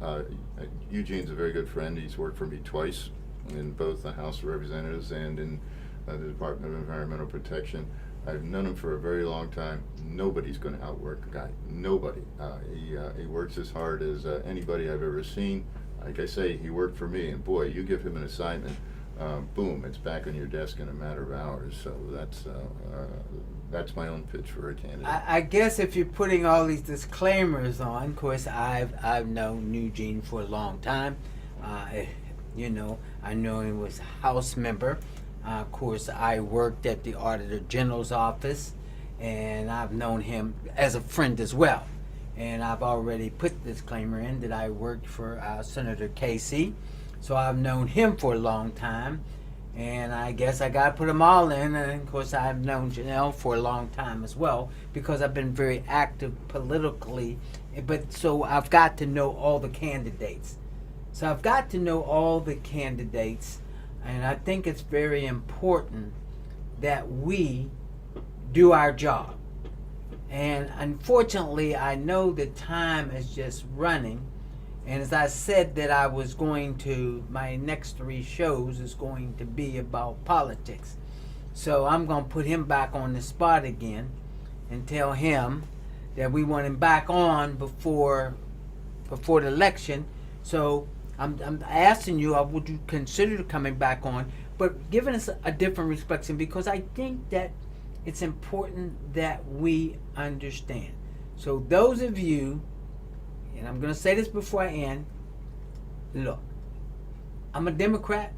Eugene's a very good friend. He's worked for me twice in both the House of Representatives and in the Department of Environmental Protection. I've known him for a very long time. Nobody's going to outwork the guy. Nobody. He works as hard as anybody I've ever seen. Like I say, he worked for me, and boy, you give him an assignment, boom, it's back on your desk in a matter of hours. So that's my own pitch for a candidate. I guess if you're putting all these disclaimers on, of course, I've known Eugene for a long time. I know he was a House member. Of course, I worked at the Auditor General's office, and I've known him as a friend as well. And I've already put the disclaimer in that I worked for Senator Casey, so I've known him for a long time. And I guess I got to put them all in. And of course, I've known Janelle for a long time as well, because I've been very active politically. But so I've got to know all the candidates. So I've got to know all the candidates. And I think it's very important that we do our job. And unfortunately, I know the time is just running. And as I said that I was going to, my next 3 shows is going to be about politics. So I'm going to put him back on the spot again and tell him that we want him back on before the election. So I'm asking you, would you consider coming back on, but giving us a different perspective, because I think that it's important that we understand. So those of you, and I'm going to say this before I end, look, I'm a Democrat.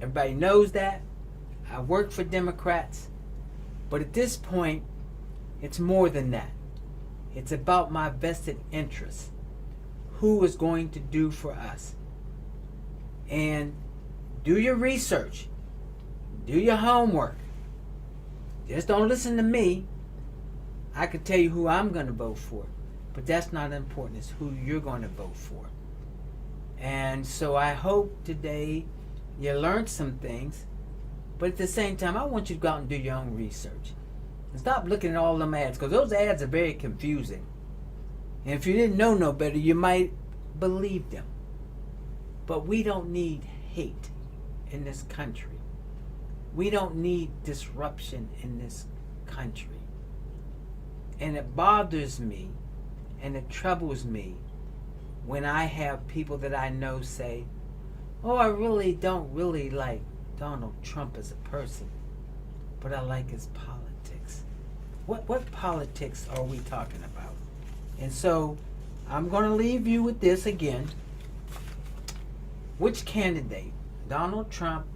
Everybody knows that. I work for Democrats. But at this point, it's more than that. It's about my vested interests. Who is going to do for us? And do your research. Do your homework. Just don't listen to me. I could tell you who I'm going to vote for. But that's not important. It's who you're going to vote for. And so I hope today you learned some things. But at the same time, I want you to go out and do your own research. And stop looking at all them ads, because those ads are very confusing. And if you didn't know no better, you might believe them. But we don't need hate in this country. We don't need disruption in this country. And it bothers me and it troubles me when I have people that I know say, oh, I really don't really like Donald Trump as a person, but I like his politics. What politics are we talking about? And so I'm going to leave you with this again. Which candidate, Donald Trump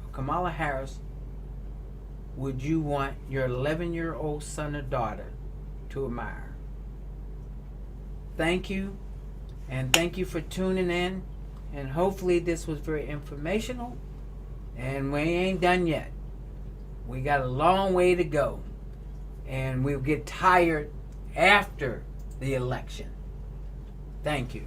or Kamala Harris, would you want your 11-year-old son or daughter to admire? Thank you, and thank you for tuning in, and hopefully this was very informational, and we ain't done yet. We got a long way to go, and we'll get tired after the election. Thank you.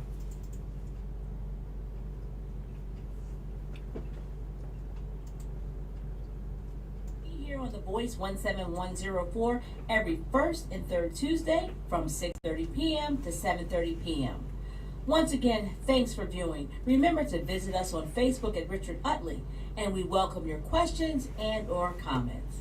Here on The Voice 17104 every first and third Tuesday from 6:30 p.m. to 7:30 p.m. Once again, thanks for viewing. Remember to visit us on Facebook at Richard Utley, and we welcome your questions and or comments.